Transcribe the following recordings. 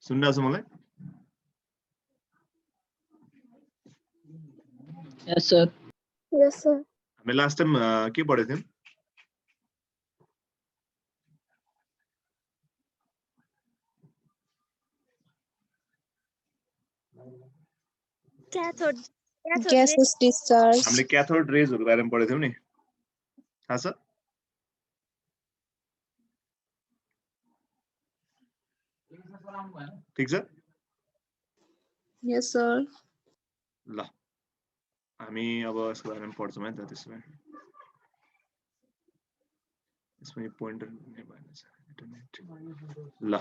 सुन्नुहुन्छ मलाई? Yes, sir. Yes, sir. हामी last time के पढेको थियौं? Cathode. Gases discharge. हामीले क्याथोड रेजहरुको बारेमा पढेको थियौं नि, थाहा छ? ठीक छ? Yes, sir. ल हामी अब यसको बारेमा पढ्छौं है त त्यसो भए। यसमा यो पोइन्टर नै भएन छ इन्टरनेट। ल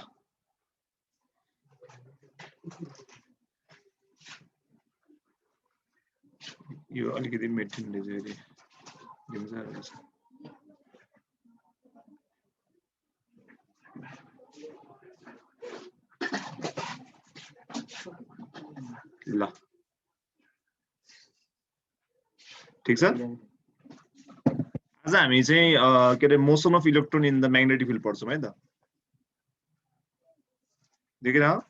यो अलिकति मेटिनले चाहिँ दिन्छ रहेछ। ल ठीक छ? आज हामी चाहिँ के अरे motion of electron in the magnetic field पढ्छौं है त। देखिरह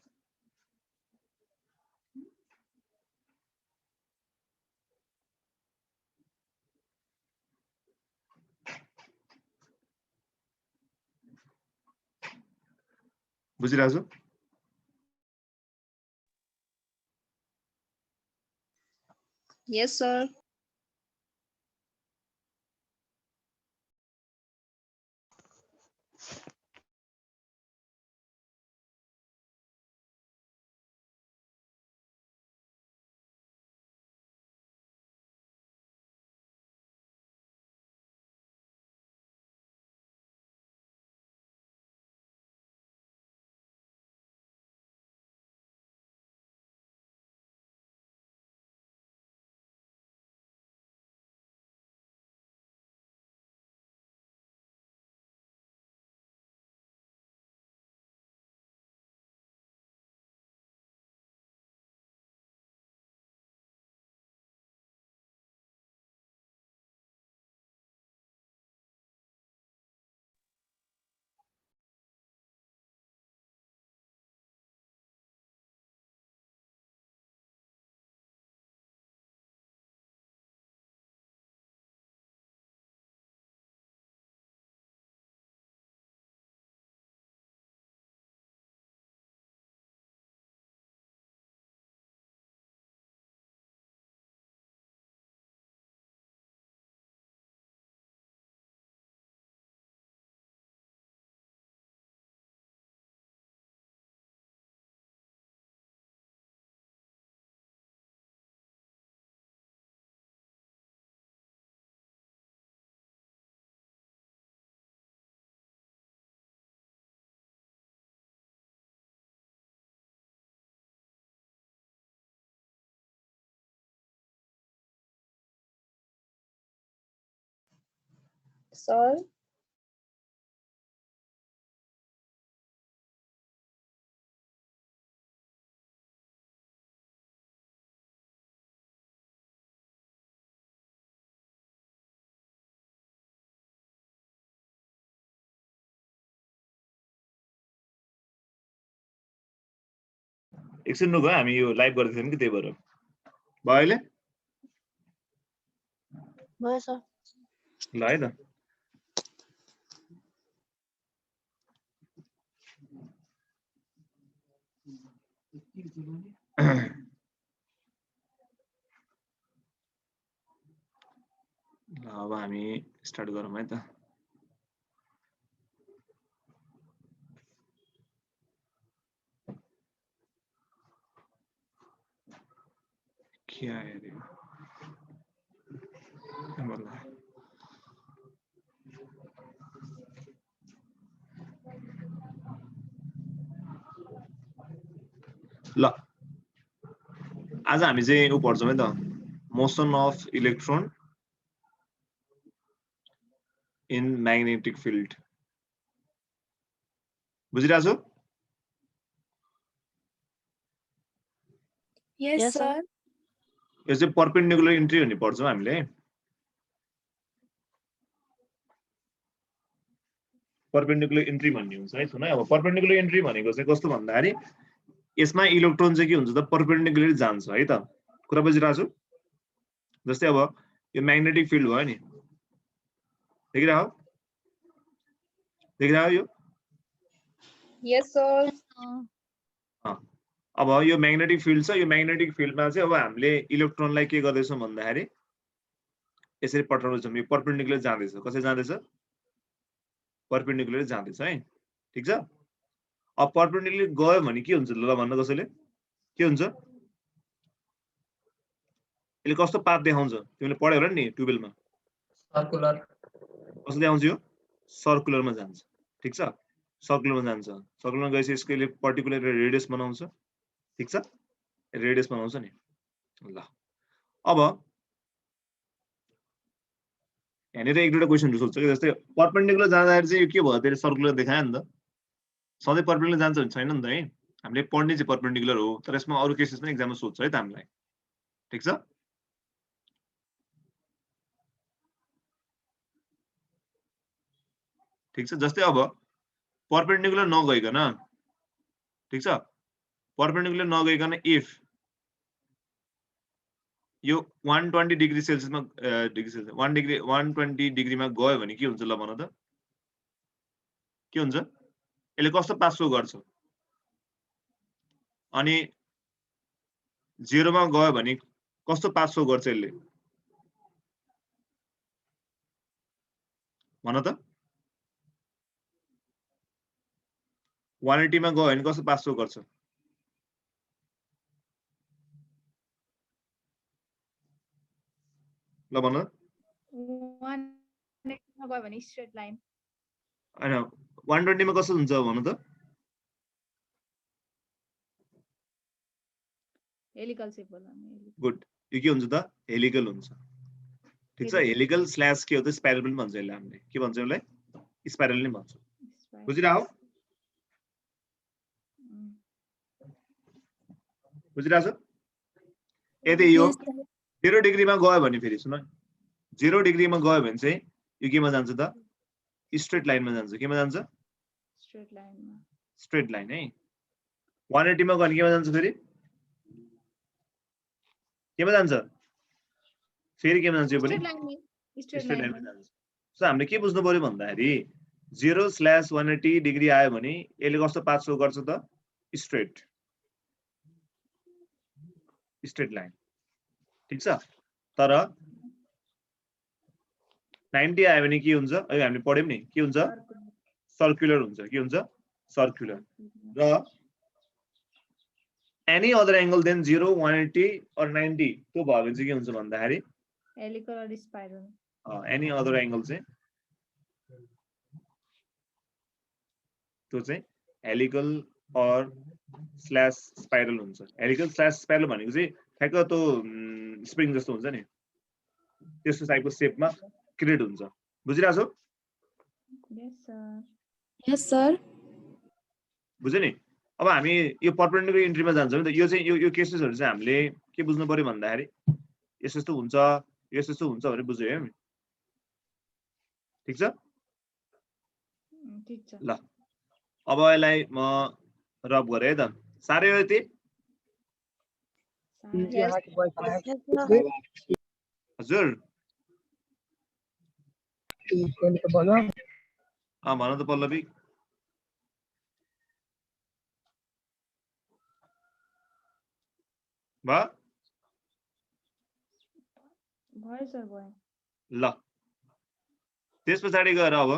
बुझिरहेको छु? Yes, sir. Sir. एकछिन नु भयो, हामी यो लाइभ गर्दै थियौं कि त्यही भएर। भयो अहिले? भयो सर। ल है त। ल अब हामी स्टार्ट गरौँ है त। के आयो रे? ल आज हामी चाहिँ उ पढ्छौं है त, motion of electron in magnetic field. बुझिरहेको छु? Yes, sir. यो चाहिँ परपेन्डिकुलर इन्ट्री भन्ने पढ्छौं हामीले। परपेन्डिकुलर इन्ट्री भन्ने हुन्छ है। सुन अब परपेन्डिकुलर इन्ट्री भनेको चाहिँ कस्तो भन्दाखेरि यसमा इलेक्ट्रोन चाहिँ के हुन्छ त परपेन्डिकुलरली जान्छ है त कुरा बुझिरहेको छु जस्तै अब यो म्याग्नेटिक फिल्ड भयो नि देखिरहेको यो Yes, sir. अब यो म्याग्नेटिक फिल्ड छ यो म्याग्नेटिक फिल्डमा चाहिँ अब हामीले इलेक्ट्रोनलाई के गर्दैछौँ भन्दाखेरि यसरी पठाउँदैछौँ यो परपेन्डिकुलर जाँदैछ कसरी जाँदैछ परपेन्डिकुलर जाँदैछ है ठीक छ अब परपेन्डिकुलर गयो भने के हुन्छ ल भन्न कसैले के हुन्छ यसले कस्तो पाथ देखाउँछ तिमीले पढ्यौ होला नि 12 मा सर्कुलर कस्तो देखाउँछ यो सर्कुलरमा जान्छ ठीक छ सर्कुलरमा जान्छ सर्कुलरमा गएपछि यसले पर्टिकुलर रेडियस बनाउँछ ठीक छ रेडियस बनाउँछ नि ल अब यहाँनिर एक दुईटा क्वेशनहरु सोध्छ कि जस्तै परपेन्डिकुलर जाँदाखेरि चाहिँ यो के भयो त्यसले सर्कुलर देखायो नि त सधैँ परपेन्डिकुलर जान्छ भने छैन नि त है हामीले पढ्ने चाहिँ परपेन्डिकुलर हो तर यसमा अरु केसेस पनि एक्जाममा सोध्छ है त हामीलाई ठीक छ ठीक छ जस्तै अब परपेन्डिकुलर नगइकन ठीक छ परपेन्डिकुलर नगइकन इफ यो 120 डिग्री सेल्सियसमा 120 डिग्रीमा गयो भने के हुन्छ ल भन त के हुन्छ यसले कस्तो पाथ शो गर्छ अनि 0 मा गयो भने कस्तो पाथ शो गर्छ यसले भन त 180 मा गयो भने कस्तो पाथ शो गर्छ ल भन 180 मा गयो भने स्ट्रेट लाइन हैन 120 मा कस्तो हुन्छ भन त हेलिकल शेप होला नि गुड यो के हुन्छ त हेलिकल हुन्छ ठीक छ हेलिकल स्ल्याश के हो त स्पाइरल पनि भन्छ यसलाई हामीले के भन्छ यसलाई स्पाइरल नै भन्छ बुझिराहो बुझिराछ यदि यो 0 डिग्रीमा गयो भने फेरि सुन 0 डिग्रीमा गयो भने चाहिँ यो केमा जान्छ त स्ट्रेट लाइनमा जान्छ केमा जान्छ स्ट्रेट लाइन है 180 मा गयो भने केमा जान्छ फेरि केमा जान्छ फेरि केमा जान्छ यो पनि स्ट्रेट लाइनमा जान्छ सो हामीले के बुझ्नु पर्यो भन्दाखेरि 0/180 डिग्री आयो भने यसले कस्तो पाथ शो गर्छ त स्ट्रेट लाइन ठीक छ तर 90 आयो भने के हुन्छ अहिले हामीले पढ्यौं नि के हुन्छ सर्कुलर हुन्छ के हुन्छ सर्कुलर र any other angle then 0 180 or 90 त्यो भयो भने चाहिँ के हुन्छ भन्दाखेरि helical or spiral any other angle चाहिँ त्यो चाहिँ हेलिकल और स्ल्याश स्पाइरल हुन्छ हेलिकल स्ल्याश स्पाइरल भनेको चाहिँ ठ्याक्क त्यो स्प्रिङ जस्तो हुन्छ नि त्यस्तो टाइपको शेपमा क्रिएट हुन्छ बुझिराछौ Yes, sir. बुझ्यो नि अब हामी यो परपेन्डिकुलर इन्ट्रीमा जान्छौँ नि त यो चाहिँ यो केसेसहरु चाहिँ हामीले के बुझ्नु पर्यो भन्दाखेरि यस्तो हुन्छ यस्तो हुन्छ भने बुझ्यो है ठीक छ ल अब यसलाई म रब गरे है त साह्रै हो यति हजुर भन त पल्लवी भयो सर भयो ल त्यस पछाडि गएर अब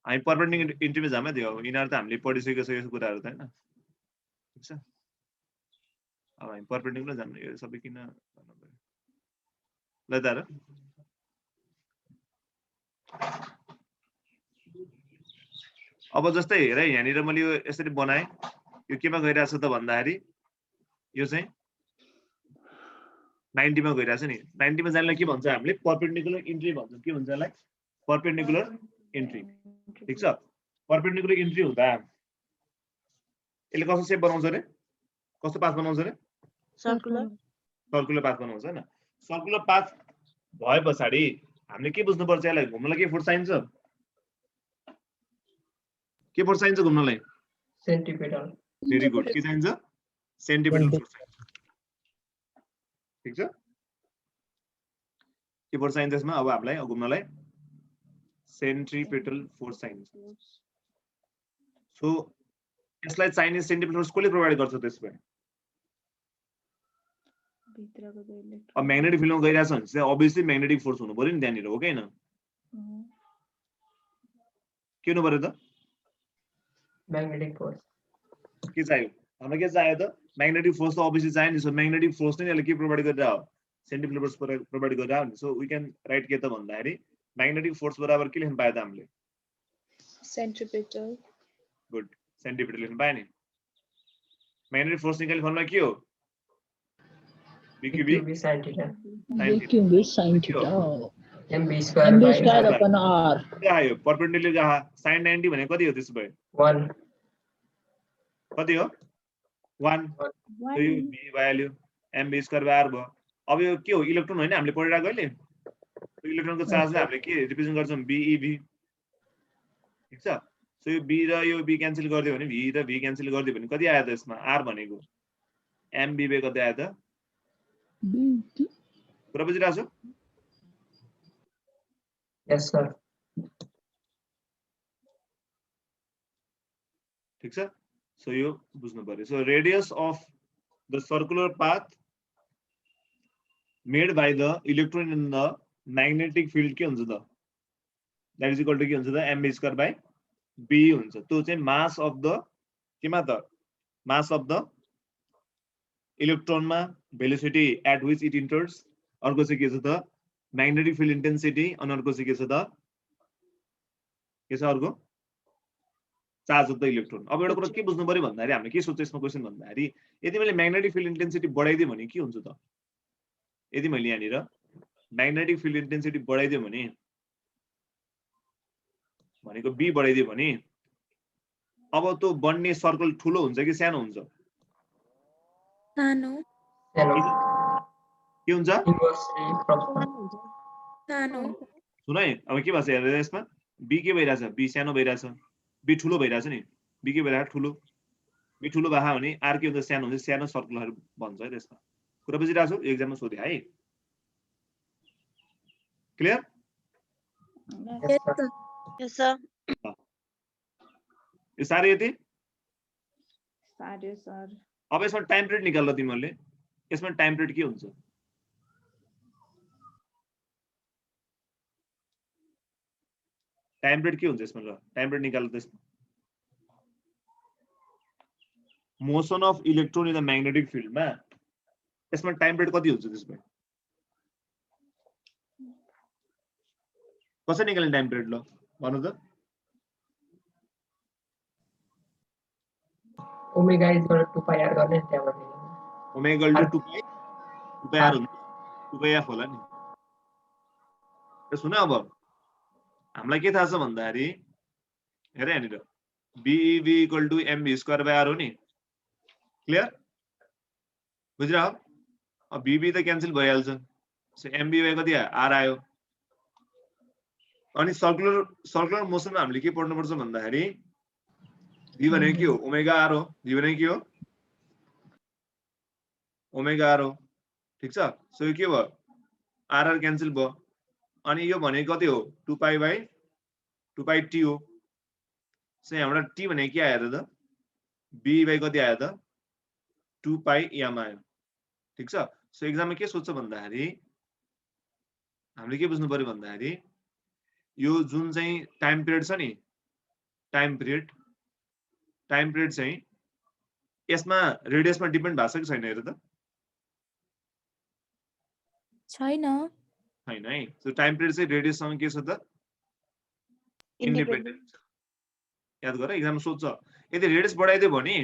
हामी परपेन्डिकुलर इन्ट्रीमा जाम दियो अब यिनीहरु त हामीले पढिसकेको छ यो कुराहरु त हैन ठीक छ अब हामी परपेन्डिकुलर जाम यो सबै किन भन्नु पर्यो ल त र अब जस्तै हेर यहाँनिर मैले यो यसरी बनाए यो केमा गइराछ त भन्दाखेरि यो चाहिँ 90 मा गइराछ नि 90 मा जानलाई के भन्छ हामीले परपेन्डिकुलर इन्ट्री भन्छ के भन्छ यसलाई परपेन्डिकुलर इन्ट्री ठीक छ परपेन्डिकुलर इन्ट्री हुँदा यसले कस्तो शेप बनाउँछ रे कस्तो पाथ बनाउँछ रे सर्कुलर पाथ बनाउँछ हैन सर्कुलर पाथ भए पछाडी हामीले के बुझ्नु पर्छ यसलाई घुम्नलाई के फोर्स चाहिन्छ घुम्नलाई सेन्टिपिटल भेरी गुड के चाहिन्छ सेन्टिपिटल फोर्स चाहिन्छ ठीक छ के फोर्स चाहिन्छ यसमा अब हामीलाई घुम्नलाई सेन्ट्रिपेटल फोर्स चाहिन्छ सो यसलाई चाहिने सेन्टिपिटल फोर्स कसले प्रोभाइड गर्छ त्यसमा भित्रको जो इलेक्ट्रोन अब म्याग्नेटिक फिल्डमा गइरहेछ भने चाहिँ अभियसली म्याग्नेटिक फोर्स हुनु पर्यो नि त्यहाँनिर हो कि हैन के हुनु पर्यो त म्याग्नेटिक फोर्स के चाहियो हामीलाई के चाहियो त म्याग्नेटिक फोर्स त अभियसली चाहियो नि सो म्याग्नेटिक फोर्स नै यसले के प्रोभाइड गरिरहेको हो सेन्टिपिटल फोर्स प्रोभाइड गरिरहेको नि सो वी क्यान राइट के त भन्दाखेरि म्याग्नेटिक फोर्स बराबर के लेख्न पायो त हामीले Centripetal. गुड सेन्टिपिटल लेख्न पायो नि म्याग्नेटिक फोर्स निकाल्ने फर्मुला के हो बीक्यूबी BQB sin theta BQB sin theta. MB square MB by square upon R. के आयो परपेन्डिकुलर जहाँ sin 90 भने कति हो त्यसो भए 1 कति हो 1 so यो b value mb square by r भयो अब यो के हो इलेक्ट्रोन हैन हामीले पढिरहेको अहिले इलेक्ट्रोनको चार्जलाई हामीले के रिप्रेजेन्ट गर्छौं bev ठीक छ सो यो b र यो b क्यान्सल गर्दियो भने v र v क्यान्सल गर्दियो भने कति आयो त यसमा r भनेको mb बे कति आयो त पुरा बुझिरहेको छ yes sir ठीक छ सो यो बुझ्नु पर्यो so radius of the circular path made by the electron in the magnetic field के हुन्छ त दैट इज इक्वल टु के हुन्छ त mb स्क्वायर बाइ b हुन्छ त्यो चाहिँ मास अफ द केमा त मास अफ द इलेक्ट्रोनमा velocity at which it enters अर्को चाहिँ के छ त म्याग्नेटिक फिल्ड इन्टेन्सिटी अनि अर्को चाहिँ के छ त के छ अर्को चार्ज अफ द इलेक्ट्रोन अब एउटा कुरा के बुझ्नु पर्यो भन्दाखेरि हामीले के सोच्छ यसमा क्वेशन भन्दाखेरि यदि मैले म्याग्नेटिक फिल्ड इन्टेन्सिटी बढाइदिए भने के हुन्छ त यदि मैले यहाँनिर म्याग्नेटिक फिल्ड इन्टेन्सिटी बढाइदिए भने भनेको बी बढाइदिए भने अब त्यो बन्ने सर्कल ठुलो हुन्छ कि सानो हुन्छ Nano. hello के हुन्छ inversely proportional Nano. सुन है अब के भन्छ हेरेर यसमा बी के भइरहेछ बी सानो भइरहेछ बी ठुलो भइरहेछ नि बी के भइरहेछ ठुलो बी ठुलो भए भने आर के हुन्छ सानो सर्कलहरु भन्छ है त्यसमा कुरा बुझिरहेको छु एक्जाममा सोधे है clear yes sir Yes, sir. यो सारे यति सारे सर अब यसमा टाइम पिरियड निकाल्नु तिमीहरुले यसमा टाइम पिरियड के हुन्छ टाइम पिरियड के हुन्छ यसमा ल टाइम पिरियड निकाल्नु त्यसमा motion of electron in the magnetic field मा यसमा टाइम पिरियड कति हुन्छ त्यसमा कसरी निकाल्ने टाइम पिरियड ल भन्नु त omega is equal to 2 pi r गर्ने त्यहाँबाट omega equal to 2 pi r हुन्छ 2 pi f होला नि सुन अब हामीलाई के थाहा छ भन्दाखेरि हेरे यहाँनिर BEV equal to MB square by R हो नि क्लियर बुझ्रा अब BB त क्यान्सल भइहाल्छ सो MB बाइ कति आयो R आयो अनि सर्कुलर मोसनमा हामीले के पढ्नु पर्छ भन्दाखेरि V भनेको के हो ओमेगा R हो V भनेको के हो ओमेगा R हो ठीक छ सो यो के भयो R क्यान्सल भयो अनि यो भनेको कति हो 2 पाई बाइ 2 पाई t हो सो यहाँबाट t भनेको के आयो त b बाइ कति आयो त 2 पाई m आयो ठीक छ सो एक्जाममा के सोध्छ भन्दाखेरि हामीले के बुझ्नु पर्यो भन्दाखेरि यो जुन चाहिँ टाइम पिरियड छ नि टाइम पिरियड चाहिँ यसमा रेडियसमा डिपेन्ड भएको छ कि छैन हेर त छैन छैन है सो टाइम पिरियड चाहिँ रेडियससँग के छ त इन्डिपेन्डेन्ट याद गर एक्जाम सोध्छ यदि रेडियस बढाइदियो भने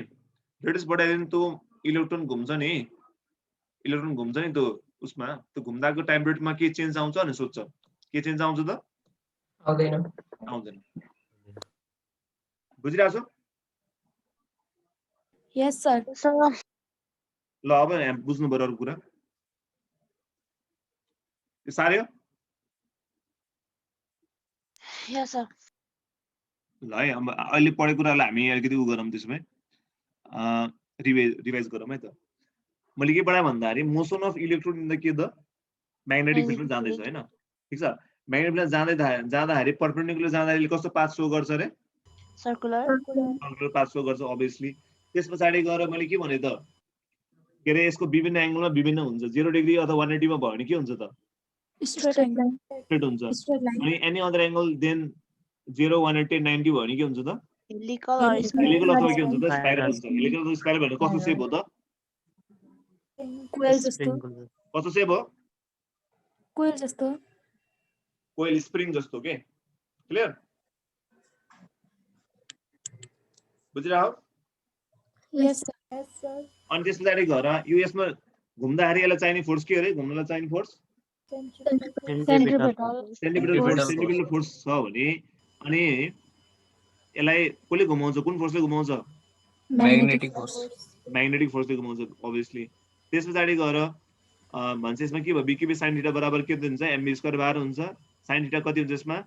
त्यो इलेक्ट्रोन घुम्छ नि त्यो उसमा त्यो घुम्दाको टाइम पिरियडमा के चेन्ज आउँछ अनि सोध्छ के चेन्ज आउँछ त आउँदैन बुझिरहेको छौ Yes, sir. Sir. ल अब यहाँ बुझ्नु पर्यो अरु कुरा यो सार्यो Yes, sir. ल है अब अहिले पढेको कुरालाई हामी अलिकति उ गरौँ त्यसमै रिवाइज गरौँ है त। मैले के पढाएँ भन्दाखेरि motion of electron in the के द म्याग्नेटिक फिल्डमा जाँदैछ हैन, ठीक छ। म्याग्नेटिक फिल्डमा जाँदाखेरि परपेन्डिकुलर जाँदाखेरि कस्तो पाथ सो गर्छ रे? सर्कुलर पाथ सो गर्छ अभियसली। त्यस पछाडि गएर मैले के भने त के रे यसको विभिन्न एंगलमा विभिन्न हुन्छ, 0 डिग्री अथवा 180 मा भयो भने के हुन्छ त? स्ट्रेट हुन्छ। अनि एनी अदर एंगल देन 0 180 90 भयो भने के हुन्छ त? हेलिकल अथवा के हुन्छ त? स्पाइरल हुन्छ। हेलिकल अथवा स्पाइरल भने कस्तो शेप हो त? कस्तो शेप हो? कोइल जस्तो। कोइल स्प्रिङ जस्तो के? क्लियर? बुझिरहौ? यस sir. अनि त्यस पछाडि गएर यो यसमा घुम्दाखेरि यसलाई चाहिने फोर्स के हो रे? घुम्नलाई चाहिने फोर्स सेन्ट्रिपिटल फोर्स छ भने अनि यसलाई कसले घुमाउँछ? कुन फोर्सले घुमाउँछ? Magnetic force. म्याग्नेटिक फोर्सले घुमाउँछ अभियसली। त्यस पछाडि गएर भन्छ यसमा के भयो? b/b sin थीटा बराबर के हुन्छ? mv² हुन्छ। sin थीटा कति हुन्छ यसमा?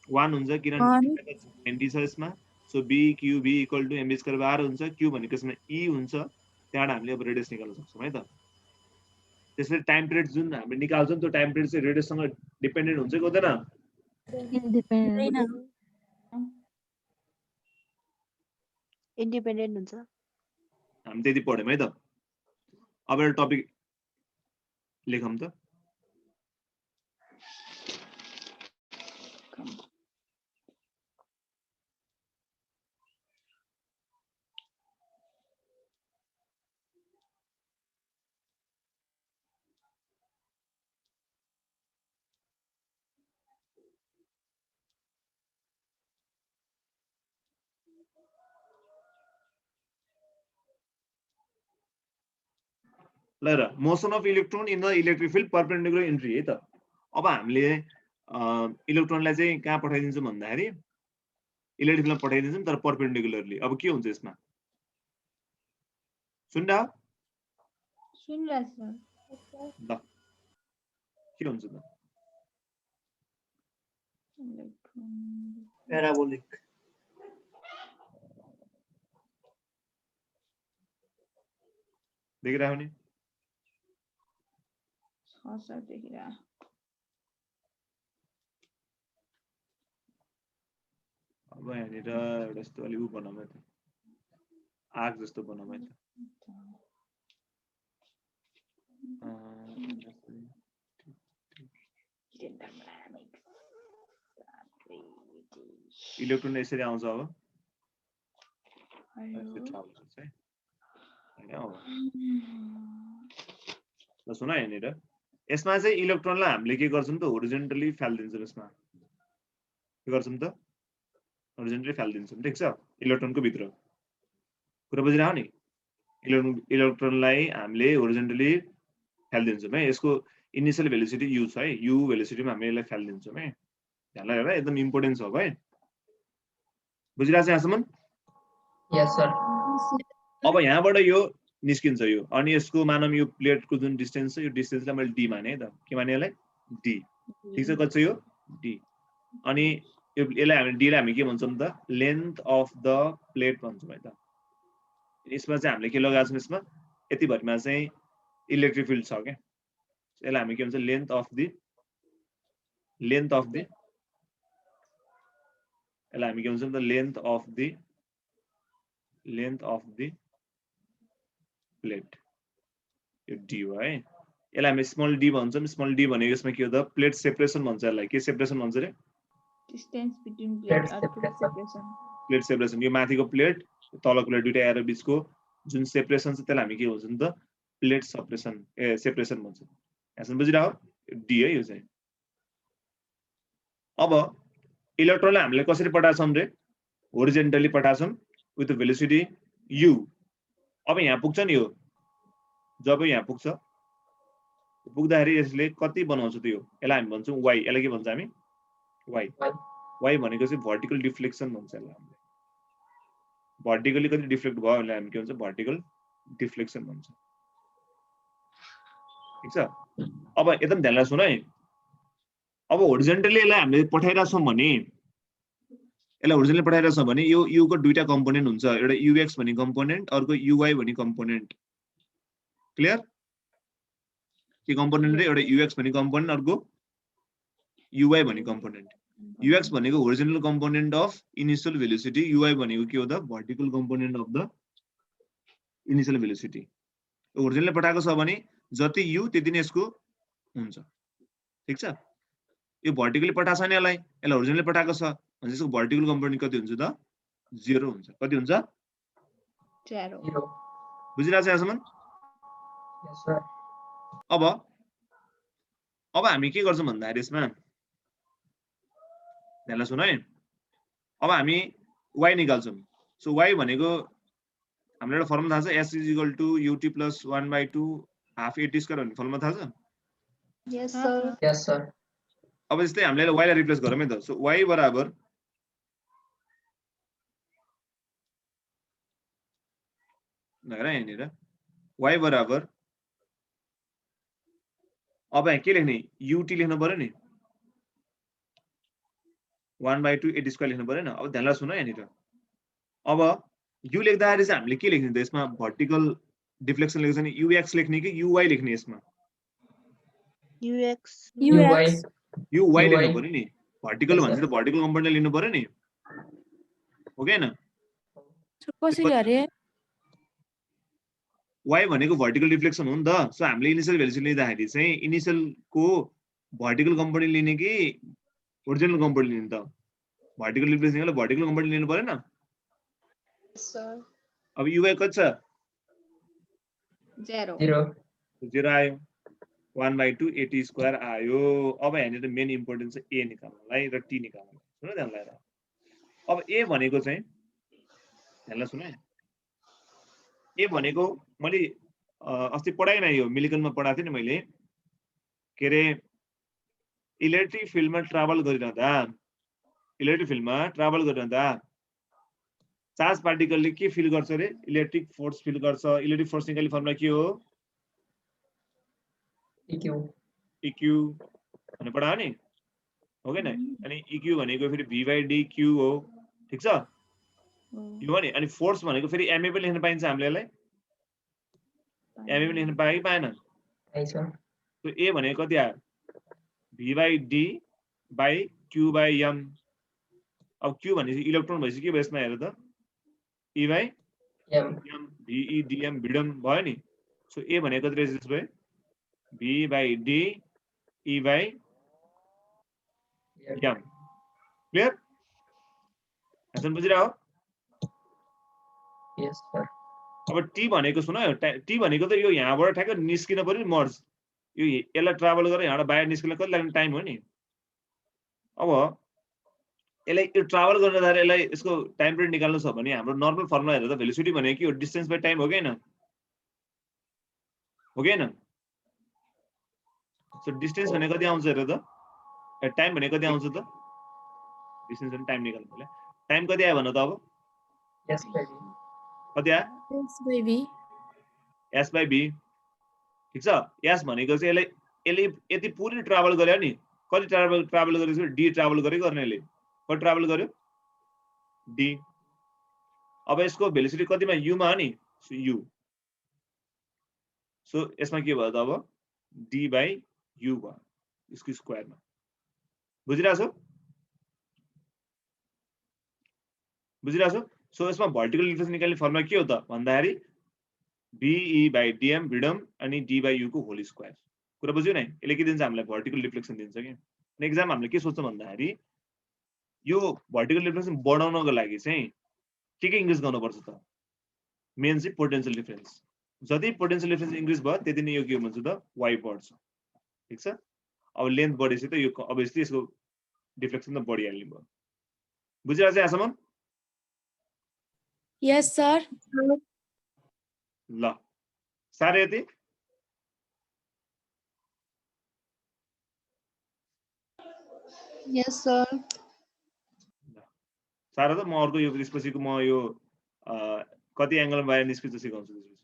1 हुन्छ किनभने 90 छ यसमा। सो bqb = mv² हुन्छ। q भनेको यसमा e हुन्छ। त्यहाँबाट हामीले अब रेडियस निकाल्न सक्छौं है त। त्यसैले टाइम पिरियड जुन हामीले निकाल्छौं त्यो टाइम पिरियड चाहिँ रेडियससँग डिपेन्डेन्ट हुन्छ कि हुँदैन? इन्डिपेन्डेन्ट हुन्छ। हामी त्यति पढ्यौं है त। अब एउटा टपिक लेखौं त। ल र motion of electron in the electric field perpendicular entry है त। अब हामीले इलेक्ट्रोनलाई चाहिँ कहाँ पठाइदिन्छौं भन्दाखेरि इलेक्ट्रिक फिल्डमा पठाइदिन्छौं तर परपेन्डिकुलरली। अब के हुन्छ यसमा? सुन्दा? सुनिरहेछ सर। ल के हुन्छ त? प्याराबोलिक देखिरहेको नि? सर देखिरहेको। अब यहाँनिर एउटा यस्तो अलि उ बनाउँ है त, आग जस्तो बनाउँ है त। इलेक्ट्रोन यसरी आउँछ अब ल सुन यहाँनिर यसमा चाहिँ इलेक्ट्रोनलाई हामीले के गर्छौं त होरिजोन्टली फाल्दिन्छौं। यसमा के गर्छौं त? होरिजोन्टली फाल्दिन्छौं, ठीक छ। इलेक्ट्रोनको भित्र कुरा बुझिरह नि? इलेक्ट्रोनलाई हामीले होरिजोन्टली फाल्दिन्छौं है। यसको इनिशियल भेलोसिटी u छ है। u भेलोसिटीमा हामी यसलाई फाल्दिन्छौं है। ध्यानले हेर, एकदम इम्पोर्टेन्ट छ है। बुझिरहेछ यहाँसम्म? यस सर। अब यहाँबाट यो निस्किन्छ यो, अनि यसको मानम यो प्लेटको जुन डिस्टेन्स छ यो डिस्टेन्सलाई मैले d माने है त। के माने यसलाई? d, ठीक छ। कति छ यो? d। अनि यसलाई हामी d लाई हामी के भन्छौं त? लेन्थ अफ द प्लेट भन्छौं है त। यसमा चाहिँ हामीले के लगाएको छौं? यसमा यति भरिमा चाहिँ इलेक्ट्रिक फिल्ड छ के। यसलाई हामी के भन्छ? लेन्थ अफ द यसलाई हामी के भन्छौं त? Length of the plate. यो d हो है। यसलाई हामी स्मल d भन्छौं। स्मल d भनेको यसमा के हो त? प्लेट सेपरेसन भन्छ यसलाई। के सेपरेसन भन्छ रे? Distance between plate or plate separation. Plate separation. यो माथिको प्लेट तलको प्लेट दुईटा एरो बीचको जुन सेपरेसन छ त्यसलाई हामी के भन्छौं त? प्लेट सेपरेसन भन्छौं। यसमा बुझिरह d है यो चाहिँ। अब इलेक्ट्रोनलाई हामीले कसरी पठाछौं रे? होरिजोन्टली पठाछौं विथ भेलोसिटी u। अब यहाँ पुग्छ नि यो, जब यहाँ पुग्छ पुग्दाखेरि यसले कति बनाउँछ त यो? यसलाई हामी भन्छौं y। यसलाई के भन्छ हामी? y। y भनेको चाहिँ भर्टिकल डिफ्लेक्सन भन्छ यसलाई हामीले। भर्टिकली कति डिफ्लेक्ट भयो भने हामी के भन्छ? भर्टिकल डिफ्लेक्सन भन्छ, ठीक छ। अब एकदम ध्यानले सुन है। अब होरिजोन्टली यसलाई हामीले पठाइरा छौं भने यसलाई होरिजोनली पठाइरहेको छ भने यो u को दुईटा कम्पोनेन्ट हुन्छ, एउटा ux भन्ने कम्पोनेन्ट, अर्को uy भन्ने कम्पोनेन्ट। क्लियर? के कम्पोनेन्ट रे? एउटा ux भन्ने कम्पोनेन्ट, अर्को uy भन्ने कम्पोनेन्ट। ux भनेको horizontal component of initial velocity, uy भनेको के हो त? Vertical component of the initial velocity. Horizontally पठाएको छ भने जति u त्यति नै यसको हुन्छ। ठीक छ? यो भर्टिकली पठाएको छ नि यसलाई होरिजोनली पठाएको छ भने यसको भर्टिकल कम्पोनेन्ट कति हुन्छ त? 0 हुन्छ। कति हुन्छ? 0 बुझिरहेछ यहाँसम्म? Yes, sir. अब हामी के गर्छौं भन्दाखेरि यसमा ध्यानले सुन है। अब हामी y निकाल्छौं। सो y भनेको हाम्रो एउटा फर्मुला थाहा छ, s = ut + 1/2 हाफ at² भन्ने फर्मुला थाहा छ? Yes, sir. Yes, sir. अब जस्तै हामीले y लाई रिप्लेस गरौँ है त। सो y बराबर हेर यहाँनिर y बराबर अब यहाँ के लेख्ने? ut लेख्नु पर्यो नि, 1/2 at² लेख्नु पर्यो नि। अब ध्यानले सुन यहाँनिर। अब u लेख्दाखेरि चाहिँ हामीले के लेख्ने त? यसमा भर्टिकल डिफ्लेक्सन लेख्छ नि, ux लेख्ने कि uy लेख्ने? यसमा UX. UY. uy लेख्नु UY. पर्यो नि। भर्टिकल Yes, भन्छ sir. त भर्टिकल कम्पोनेन्ट लिनु पर्यो नि, हो कि हैन? कसरी अरे? y भनेको भर्टिकल डिफ्लेक्सन हो नि त। सो हामीले इनिशियल भेलोसिटी लिँदाखेरि चाहिँ इनिशियल को भर्टिकल कम्पोनेन्ट लिने कि होरिजोनल कम्पोनेन्ट लिने त? भर्टिकल डिफ्लेक्सन लिनेले भर्टिकल कम्पोनेन्ट लिनु पर्यो न। Yes, sir. अब uy कति छ? 0 0 आयो, 1/2 at² आयो। अब यहाँनिर मेन इम्पोर्टेन्ट चाहिँ a निकाल्नलाई र t निकाल्नलाई। सुन ध्यान लगाएर। अब a भनेको चाहिँ ध्यानले सुन है। a भनेको मैले अस्ति पढाइन, यो मिलिकनमा पढाएको थिएँ नि मैले। के रे इलेक्ट्रिक फिल्डमा ट्राभल गरिरहँदा चार्ज पार्टिकलले के फिल गर्छ रे? इलेक्ट्रिक फोर्स फिल गर्छ। इलेक्ट्रिक फोर्स निकाल्ने फर्मुला के हो? EQ. EQ भने पढायो नि, हो कि न? अनि EQ भनेको फेरि v/dq हो। ठीक छ? यो भने अनि फोर्स भनेको फेरि ma पनि लेख्न पाइन्छ हामीले यसलाई? ma पनि लेख्न पायो कि पाएन? Hi, sir. सो a भनेको कति आयो? v/d/q/m। अब q भनेपछि इलेक्ट्रोन भएपछि के भयो यसमा हेर त? e/m v/e/dm भिडम भयो नि। सो a भनेको कति रहेछ भयो? v/d/e/m। क्लियर? एन्सर बुझिरह? Yes, sir. अब t भनेको सुन, t भनेको त यो यहाँबाट ठ्याक्क निस्किन पर्यो नि, मर्ज। यो यसलाई ट्राभल गरेर यहाँबाट बाहिर निस्किन कति लाग्ने टाइम हो नि। अब यसलाई यो ट्राभल गर्न जाँदा यसलाई यसको टाइम पिरियड निकाल्नु छ भने हाम्रो नर्मल फर्मुला हेरेर त भेलोसिटी भनेको के हो? डिस्टेन्स बाइ टाइम हो कि हैन? हो कि हैन? सो डिस्टेन्स भनेको कति आउँछ हेर त? टाइम भनेको कति आउँछ त? डिस्टेन्स अनि टाइम निकाल्नु पर्यो। टाइम कति आयो भन त? अब Yes, baby. कति आयो? Yes, baby. s/v। ठीक छ? s भनेको चाहिँ यसले यति पुरै ट्राभल गर्यो नि। कति ट्राभल गरेको? d ट्राभल गर्यो गर्ने यसले। कति ट्राभल गर्यो? d। अब यसको भेलोसिटी कतिमा? u मा हो नि। So u। सो यसमा के भयो त अब? d/u भयो, यसको स्क्वायरमा। बुझिरहेछौ? सो यसमा भर्टिकल डिफ्लेक्सन निकाल्ने फर्मुला के हो त भन्दाखेरि v/dm भिडम अनि d/u को होल स्क्वायर। कुरा बुझ्यौ नि? यसले के दिन्छ हामीलाई? भर्टिकल डिफ्लेक्सन दिन्छ कि। एक्जाम हामीले के सोच्छौं भन्दाखेरि यो भर्टिकल डिफ्लेक्सन बढाउनको लागि चाहिँ के इन्क्रिज गर्नुपर्छ त? मेन चाहिँ पोटेन्शियल डिफरेन्स। जति पोटेन्शियल डिफरेन्स इन्क्रिज भयो त्यति नै यो के भन्छ त? y बढ्छ। ठीक छ? अब लेन्थ बढेपछि त यो अभियसली यसको डिफ्लेक्सन त बढिहाल्ने भयो। बुझिरहेछ यहाँसम्म? Yes, sir. ल साह्रै यति? Yes, sir. साह्रो त म अर्को यो त्यसपछिको म यो कति एङ्गलमा बाहिर निस्किन्छ सिकाउँछु त्यसपछि।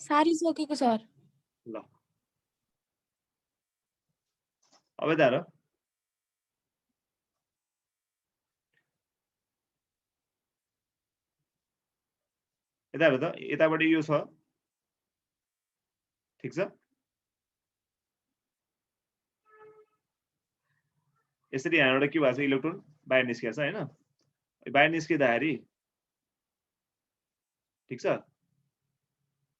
सारी सकेको सर। ल अब यता हेर यता हेर त यताबाट यो छ ठीक छ यसरी यहाँबाट के भएको छ इलेक्ट्रोन बाहिर निस्किएको छ हैन बाहिर निस्किँदाखेरि ठीक छ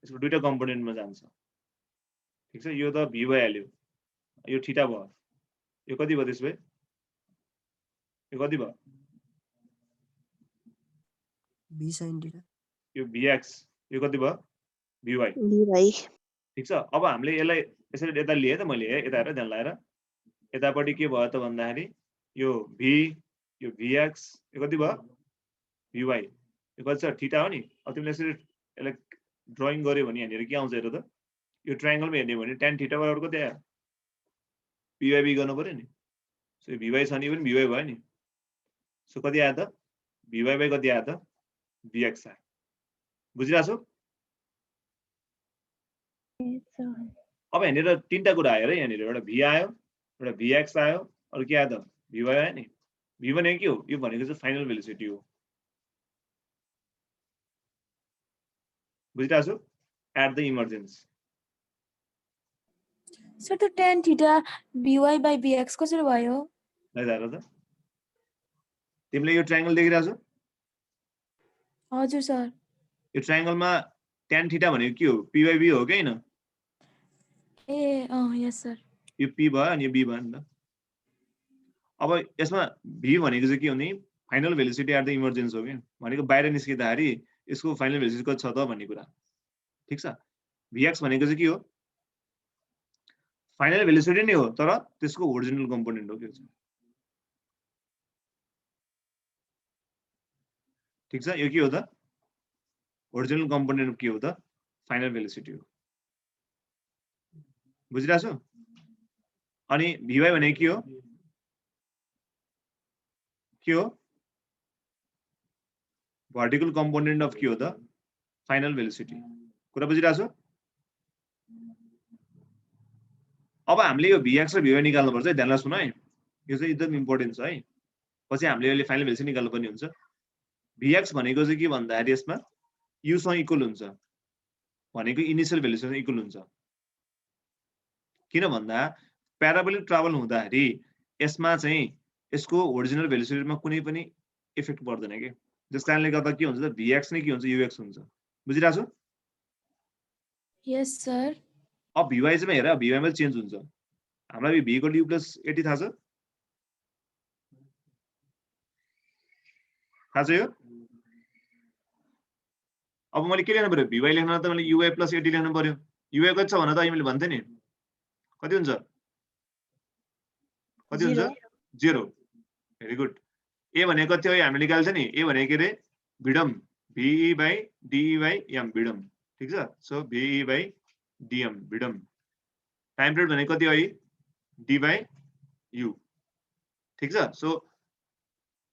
यसको दुईटा कम्पोनेन्टमा जान्छ ठीक छ यो त v भइहाल्यो यो थीटा भयो यो कति भयो त्यसबे यो कति भयो v sin theta यो vx यो कति भयो vy भाइ ठीक छ अब हामीले यसलाई यसरी यता लिए त मैले यता हेर ध्यान लगाएर यतापट्टि के भयो त भन्दाखेरि यो v यो vx यो कति भयो vy यो कति छ थीटा हो नि अब तिमीले यसरी यसलाई ड्राइङ गर्यो भने यहाँनिर के आउँछ हेर त यो ट्रायंगलमा हेर्ने भने tan थीटा बराबर कति आयो py गर्नु पर्यो नि सो vy छ नि पनि vy भयो नि सो कति आयो त vy बाइ कति आयो त vx आयो बुझिराछौ अब यहाँनिर तीनटा कुरा आयो र यहाँनिर एउटा v आयो एउटा vx आयो अरु के आयो त vy आयो नि v भनेको के हो यो भनेको चाहिँ फाइनल भेलोसिटी हो बुझिराछौ एट द इमर्जेन्स सर त्यो tan theta vy by vx कसरी भयो हेर त तिमीले यो ट्रायंगल देखिराछौ हजुर सर यो ट्रायंगलमा tan थीटा भनेको के हो p by v हो के हैन ए यस सर यो p भयो अनि यो b भयो नि त अब यसमा v भनेको चाहिँ के हो नि final velocity at the emergence हो के भनेको बाहिर निस्किँदाखेरि यसको फाइनल भेलोसिटी कति छ त भन्ने कुरा ठीक छ vx भनेको चाहिँ के हो फाइनल भेलोसिटी नै हो तर त्यसको ओरिजिनल कम्पोनेन्ट हो के छ ठीक छ यो के हो त ओरिजिनल कम्पोनेन्ट के हो त फाइनल भेलोसिटी हो बुझिराछौ अनि vy भनेको के हो भर्टिकल कम्पोनेन्ट अफ के हो त फाइनल भेलोसिटी कुरा बुझिराछौ अब हामीले यो vx र vy निकाल्नु पर्छ है ध्यानले सुन है यो चाहिँ एकदम इम्पोर्टेन्ट छ है पछि हामीले यसले फाइनल भेलोसिटी निकाल्नु पर्ने हुन्छ vx भनेको चाहिँ के भन्दाखेरि यसमा u सँग इक्वल हुन्छ भनेको इनिशियल भेलोसिटी इक्वल हुन्छ किन भन्दा प्याराबोलिक ट्राभल हुँदाखेरि यसमा चाहिँ यसको ओरिजिनल भेलोसिटीमा कुनै पनि इफेक्ट पर्दैन के त्यसकारणले गर्दा के हुन्छ त vx नै के हुन्छ ux हुन्छ बुझिराछौ यस सर अब vy चाहिँ हेर vy मा चेन्ज हुन्छ हामीलाई v equal to u plus 80 थाहा छ यो अब मैले के लेख्नु पर्यो vy लेख्न त मैले uy प्लस 80 लेख्नु पर्यो uy कति छ भने त मैले भन्थे नि कति हुन्छ 0 भेरी गुड a भनेको कति हो हामीले निकाल्छ नि a भनेको के रे भिडम ve by de by m भिडम ठीक छ सो ve by dm भिडम टाइम पिरियड भनेको कति हो d by u ठीक छ सो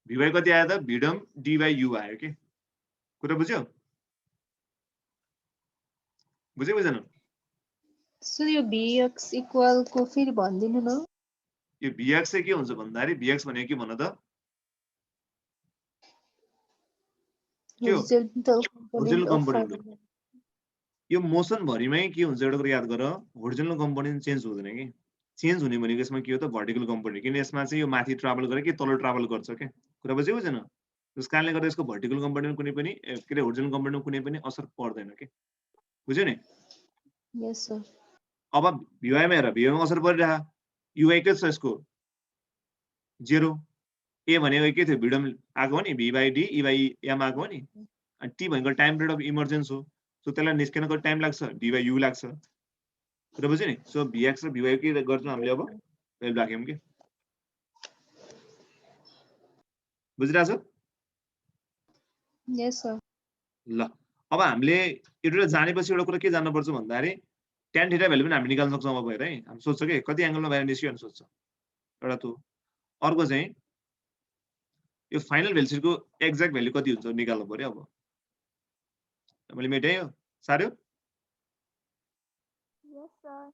vy कति आयो त भिडम d by u आयो के कुरा बुझ्यौ बुझेन सर यो vx इक्वल को फेरि भन्दिनु न यो vx चाहिँ के हुन्छ भन्दाखेरि vx भनेको के भन त के हो ओरिजिनल कम्पोनेन्ट हो यो मोसन भरिमै के हुन्छ एउटा कुरा याद गर ओरिजिनल कम्पोनेन्ट चेन्ज हुँदैन कि चेन्ज हुने भनेको यसमा के हो त भर्टिकल कम्पोनेन्ट किन यसमा चाहिँ यो माथि ट्राभल गरे कि तल ट्राभल गर्छ के कुरा बुझ्यौ बुझेन त्यस कारणले गर्दा यसको भर्टिकल कम्पोनेन्ट कुनै पनि के रे ओरिजिनल कम्पोनेन्ट कुनै पनि असर पर्दैन के बुझ्यौ नि यस सर अब vy मा हेर vy मा असर परिरहा uy के छ यसको 0 a भनेको के थियो भिडम आको हो नि v by d e by m आको हो नि अनि t भनेको टाइम पिरियड अफ इमर्जेन्स हो सो त्यसलाई निस्किनको टाइम लाग्छ d by u लाग्छ कुरा बुझ्यौ नि सो vx र vy के गर्छौं हामीले अब भेल्यु राख्यौं के बुझिराछौ यस सर ल अब हामीले एउटा जानेपछि एउटा कुरा के जान्नु पर्छ भन्दाखेरि tan थीटा भ्यालु पनि हामी निकाल्न सक्छौं अब हेर है हामी सोच्छ के कति एंगलमा बाहिर निस्क्यो भने सोच्छ एउटा त्यो अर्को चाहिँ यो फाइनल भेलोसिटीको एक्ज्याक्ट भ्यालु कति हुन्छ निकाल्नु पर्यो अब मैले मेटाएँ सार्यो यस सर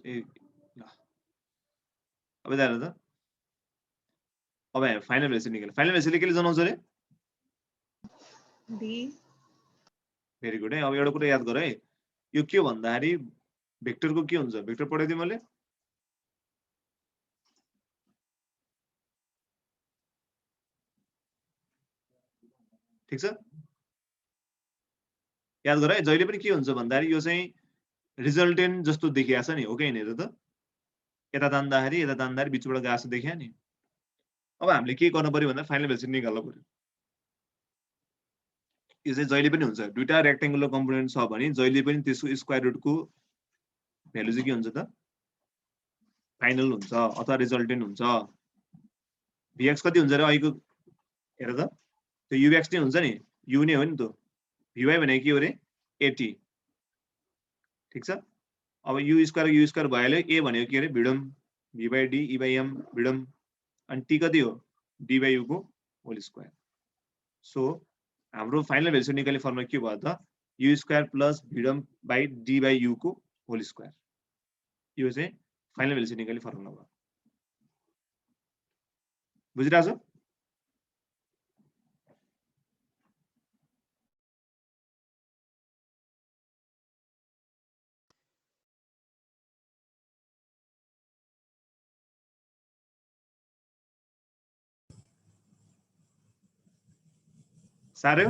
ए ल अब यता हेर त अब यहाँ फाइनल भेल्युसी निकाल्यो फाइनल भेल्युसीले केले जनाउँछ रे बी भेरी गुड है अब एउटा कुरा याद गर है यो के भन्दाखेरि भेक्टरको के हुन्छ भेक्टर पढाइदिएँ मैले ठीक छ याद गर है जहिले पनि के हुन्छ भन्दाखेरि यो चाहिँ रिजल्टेन्ट जस्तो देखिया छ नि हो कि हेर त यता तान्दाखेरि बिचबाट गाँस देखिया नि अब हामीले के गर्नु पर्यो भन्दा फाइनल भेल्युसी निकाल्नु पर्यो यो चाहिँ जहिले पनि हुन्छ दुईटा रेक्टेंगुलर कम्पोनेन्ट छ भने जहिले पनि त्यसको स्क्वायर रुटको भ्यालु चाहिँ के हुन्छ त फाइनल हुन्छ अथवा रिजल्टेन्ट हुन्छ vx कति हुन्छ र अहिलेको हेर त त्यो uvx नै हुन्छ नि u नै हो नि त vy भनेको के हो रे 80 ठीक छ अब u स्क्वायर भइहाल्यो a भनेको के रे भिडम v by d e by m भिडम अनि t कति हो d by u को होल स्क्वायर सो हाम्रो फाइनल भेल्युसी निकाल्ने फर्मुला के भयो त u स्क्वायर प्लस भिडम बाइ d by u को होल स्क्वायर यो चाहिँ फाइनल भेल्युसी निकाल्ने फर्मुला भयो बुझिरहेछ साह्रो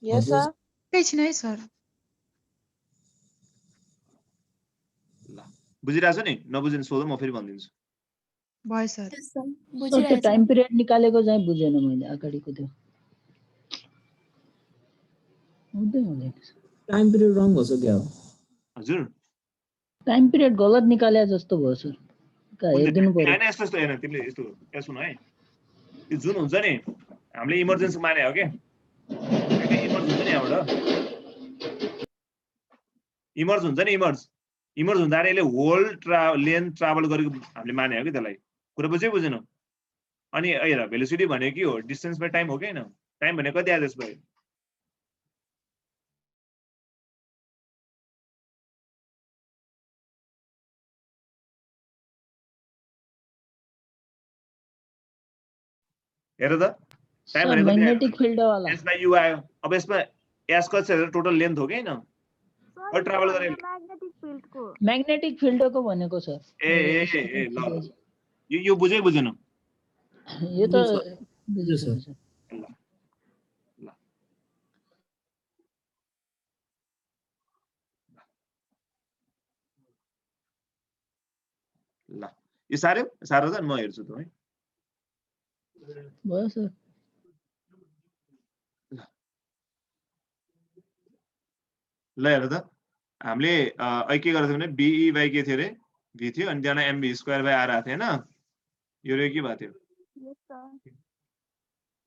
Yes, sir. एकैछिन है सर ल बुझिरहेछ नि नबुझिने सोध म फेरि भनिदिन्छु भयो सर Yes, sir. सर त्यो बुझिरहेछ। टाइम पिरियड निकालेको चाहिँ बुझेन मैले अगाडिको त्यो हुँदैन टाइम पिरियड रङ भयो क्या हो हजुर टाइम पिरियड गलत निकाले जस्तो भयो सर हेरिदिनु पर्यो हैन यस्तो यस्तो हैन तिमीले यस्तो यहाँ सुन है यो जुन हुन्छ नि हामीले इमर्जेन्सी माने हो के इमर्ज हुन्छ नि यहाँबाट इमर्ज हुन्छ नि इमर्ज हुँदाखेरि यसले होल लेन्थ ट्राभल गरेको हामीले माने हो कि त्यसलाई कुरा बुझ्यो बुझेन अनि हेर भेलोसिटी भनेको के हो डिस्टेन्स बाइ टाइम हो कि हैन टाइम भनेको कति आदेश भयो हेर त टाइम भनेको कति मैग्नेटिक फिल्ड वाला एस बाइ यु आयो अब यसमा एस कति छ टोटल लेन्थ हो कि हैन और ट्राभल गरे मैग्नेटिक फिल्ड को भनेको सर ए ए ए ल यो बुझ्यो बुझेन यो त बुझ्यो सर ल ल यो साह्रो त म हेर्छु त है भयो सर ल हेर त हामीले अहिले के गरेको थियौँ भने बीई बाई के थियो रे भी थियो अनि त्यहाँ एमबी स्क्वायर बाई आर आएको थियो हैन यो रे के भएको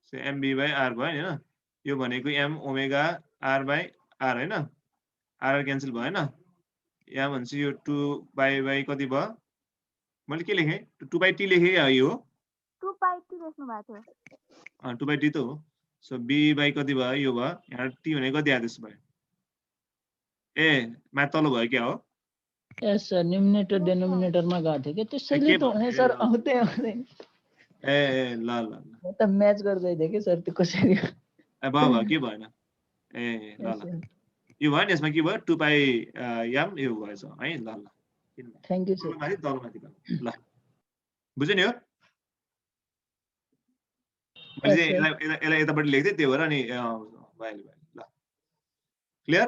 थियो एमबी बाई आर भयो नि हैन यो भनेको M omega R by R हैन आर क्यान्सल भयो हैन यहाँ भन्छ यो 2 बाई कति भयो मैले के लेखेँ 2 बाई टी लेखेँ यो 2 बाई टी लेख्नु भएको थियो 2 बाई टी त हो सो बी बाई कति भयो यो भयो यहाँ टी भनेको कति आदेश भयो ए माथि तल भयो क्या हो यस सर न्युमिनेटर डेनोमिनेटरमा गएको थियो के त्यसैले त हुने सर आउँदै ए ल ल म त म्याच गर्दै थिएँ कि सर त्यो कसरी ए भयो के भएन ए ल ल यो भयो नि यसमा के भयो 2 पाई याम यो भएछ है ल ल थ्यांक यू सर माथि तलमाथि ल बुझ्यो नि हो मैले यसलाई यतापट्टि लेख्दै त्यो भएर अनि भयो ल क्लियर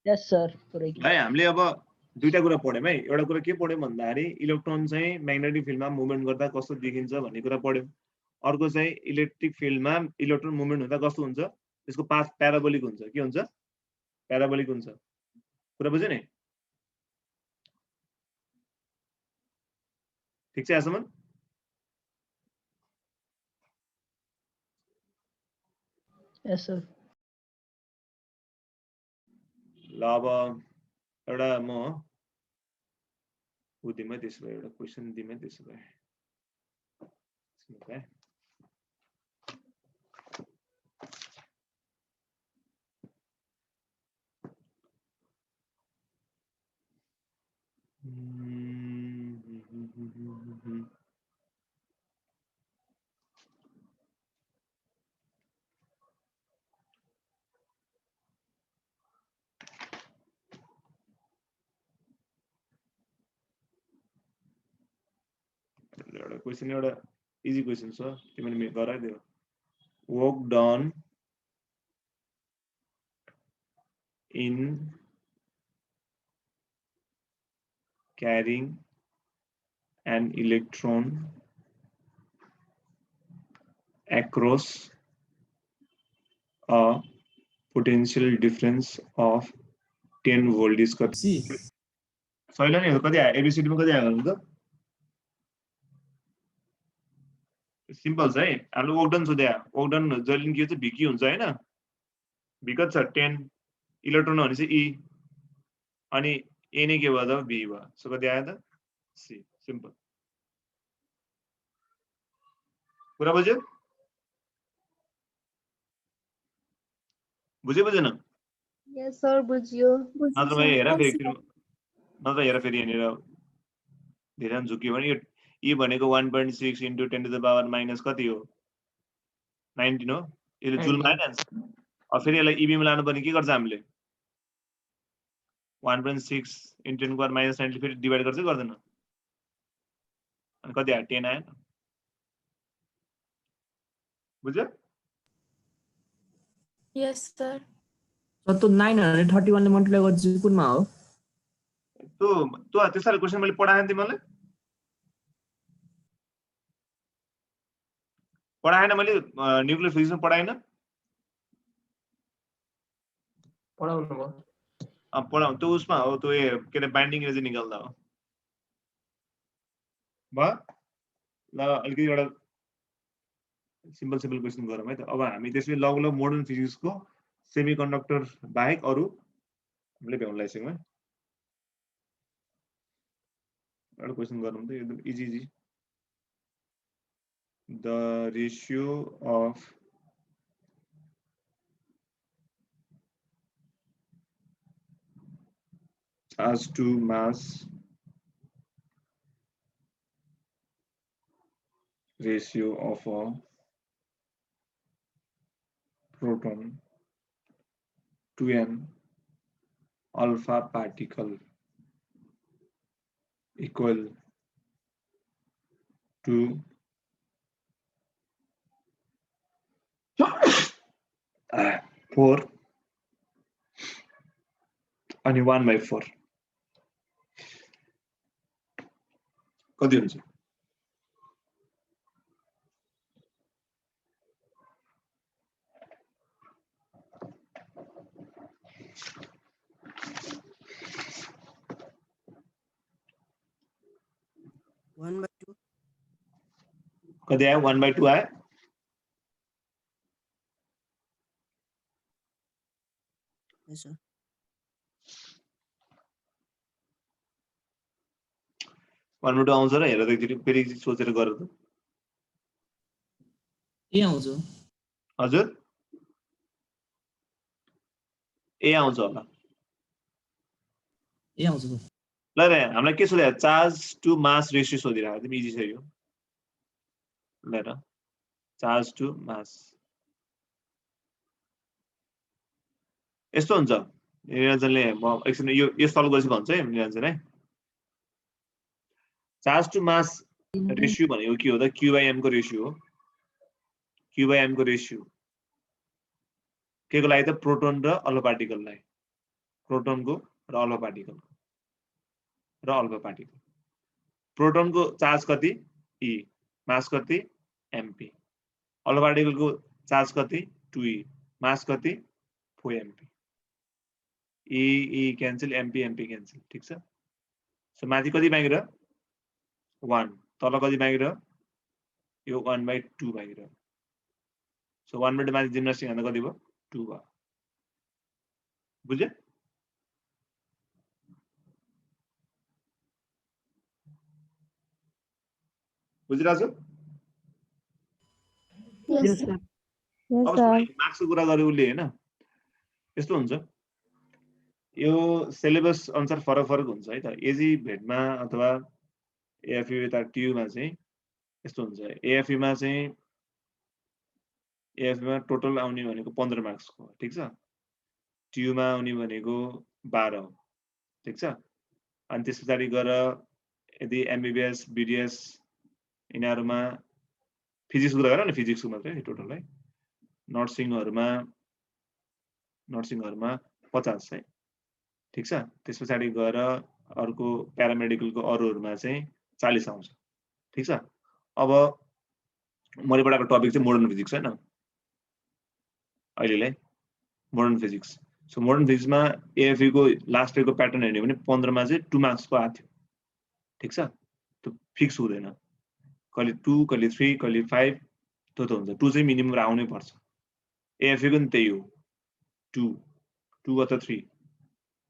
यस सर पुरै है हामीले अब दुईटा कुरा पढ्यौँ है एउटा कुरा के पढ्यौँ भन्दाखेरि इलेक्ट्रोन चाहिँ म्याग्नेटिक फिल्डमा मुभमेन्ट गर्दा कस्तो देखिन्छ भन्ने कुरा पढ्यौँ अर्को चाहिँ इलेक्ट्रिक फिल्डमा इलेक्ट्रोन मुभमेन्ट हुँदा कस्तो हुन्छ त्यसको पाथ प्याराबोलिक हुन्छ के हुन्छ प्याराबोलिक हुन्छ कुरा बुझ्यो नि ठिक छ यहाँसम्म यस सर ल अब एउटा म दिमै त्यसो भए एउटा क्वेसन दिमै त्यसो भए एउटा क्वेशन एउटा इजी क्वेशन छ तिमीले गराइदेऊ work done in carrying an electron across a potential difference of 10 volt is कति सी सही नि कति आयो एबीसीडी मा कति आयो त सिम्पल छ है हाम्रो वर्क डन सोध्या वर्क डन जहिले के चाहिँ भिकी हुन्छ हैन भिकत छ 10 इलेक्ट्रोन भने चाहिँ ई अनि ए नै के भयो त बी भयो सो कति आयो त सी सिम्पल कुरा बुझ्यो बुझेन यस सर बुझियो नत्र भाइ हेर फेरि यहाँनिर धेरै झुक्यो भने यो ई भनेको 1.6 into 10 to the power minus कति हो 19 हो यसले जुलमा आयो नि अब फेरि यसलाई इबी मा लानु पर्ने के गर्छ हामीले 1.6 into 10 to the power minus 90 फेरि डिवाइड गर्छ गर्दैन अनि कति आयो 10 आयो बुझ्यो यस सर तो 931 ले मल्टिप्लाई गर्छु कुनमा हो त्यो त्यसरी क्वेशन मैले पढाएँ नि तिमीलाई पढाएन मैले न्यूक्लियर फिजिक्स में पढाएन पढाउनु भयो पढाउ त्यो उसमा हो त्यो के अरे बाइन्डिङ एनर्जी निकाल्दा हो भयो ल अलिकति एउटा सिम्पल क्वेशन गरौँ है त अब हामी त्यसमै लगभग मोडर्न फिजिक्स को सेमीकन्डक्टर बाहेक अरु हामीले भ्याउन लागिसक्यौं है एउटा क्वेशन गरौँ त एकदम easy the ratio of charge to mass ratio of a proton to an alpha particle equal to 4 अनि 1/4 कति हुन्छ कति आयो 1/2 आयो Yes, sir. भन्नु आउँछ र हेर त एकचोटि फेरि सोचेर गर त ए आउँछ हजुर ए आउँछ होला ए आउँछ ल र हामीलाई के सोध्या चार्ज टु मास रेशियो सोधिरहेको तिमी इजी छ यो ल र चार्ज टु मास यस्तो हुन्छ निरञ्जनले म एकछिन यो सल्भ गरेपछि भन्छ है निरञ्जन है चार्ज टु मास रेशियो भनेको के हो त Q/m को रेशियो हो Q/m को रेशियो के को लागि त प्रोटोन र अल्फा पार्टिकललाई प्रोटोनको र अल्फा पार्टिकल प्रोटोनको चार्ज कति E मास कति mp अल्फा पार्टिकलको चार्ज कति 2e मास कति 4mp E cancel mp cancel ठीक छ सो माथि कति बाँकी रह्यो 1 तल कति बाँकी रह्यो यो 1/2 बाँकी रह्यो सो 1/2 माथि जिम्नास्टिक हान्दा कति भयो 2 भयो बुझ्यो बुझिरहेको छ अब मार्क्सको कुरा गर्यो उसले हैन यस्तो हुन्छ यो सिलेबस अनुसार फरक हुन्छ है त एजी भेटमा अथवा एएफयु यता ट्युमा चाहिँ यस्तो हुन्छ एएफयु मा चाहिँ एएफयु मा टोटल आउने भनेको 15 मार्क्सको ठीक छ ट्युमा आउने भनेको 12 हो ठीक छ अनि त्यसपछि गएर यदि एमबीबीएस बीडीएस यिनीहरुमा फिजिक्सको कुरा गरौँ न फिजिक्सको मात्रै टोटल है नर्सिङहरुमा 50 है ठीक छ त्यसपछि गएर अर्को प्यारामेडिकलको अरूहरुमा चाहिँ 40 आउँछ ठीक छ अब मैले पढाएको टपिक चाहिँ मोडर्न फिजिक्स हैन अहिलेलाई मोडर्न फिजिक्स सो मोडर्न फिजिक्समा एएफयु को लास्ट इयरको प्याटर्न हेर्ने भने 15 मा चाहिँ 2 मार्क्सको आएको थियो ठीक छ त्यो फिक्स हुँदैन कहिले 2 कहिले 3 कहिले 5 त्यो त हुन्छ 2 चाहिँ मिनिमम आउनै पर्छ एएफयु को नि त्यही हो 2 अथवा 3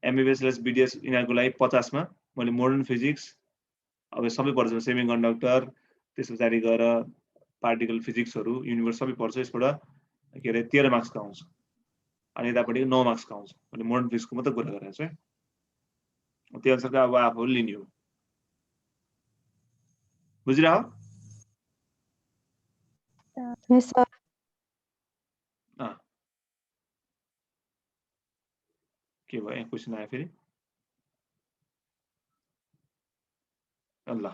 एमबीबीएस लेस बीडीएस यिनीहरुको लागि 50 मा मैले मोडर्न फिजिक्स अब सबै पर्छ सेमिकन्डक्टर त्यसपछि गएर पार्टिकल फिजिक्सहरु युनिभर्स सबै पर्छ यसबाट के रे 13 मार्क्सको आउँछ अनि यतापटि 9 मार्क्सको आउँछ मैले मोडर्न फिजिक्सको मात्र कुरा गरेको छु है त्यो अनुसारको अब आफूले लिने हो बुझिरह यस सर के भयो क्वेशन आयो फेरि ल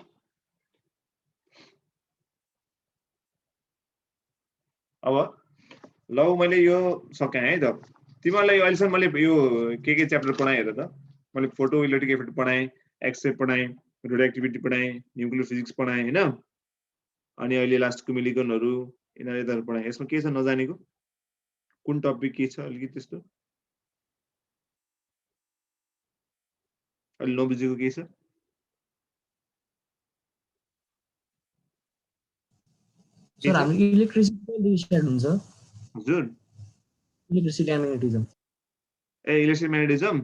अब ल मैले यो सके है त तिमीलाई अहिलेसम्म मैले यो के च्याप्टर पढाए हेर त मैले फोटो इलेक्ट्रिक इफेक्ट पढाए एक्स रे पढाए रेडियोएक्टिभिटी पढाए न्यूक्लियर फिजिक्स पढाए हैन अनि अहिले लास्टको मिलिकनहरु यिनीहरु पढाए यसमा के छ नजानेको कुन टपिक के छ अलिकति त्यस्तो अहिले नबुझेको के छ सर हाम्रो इलेक्ट्रिसिटी डिस्ट्यान्ड हुन्छ हजुर electricity and magnetism A electric magnetism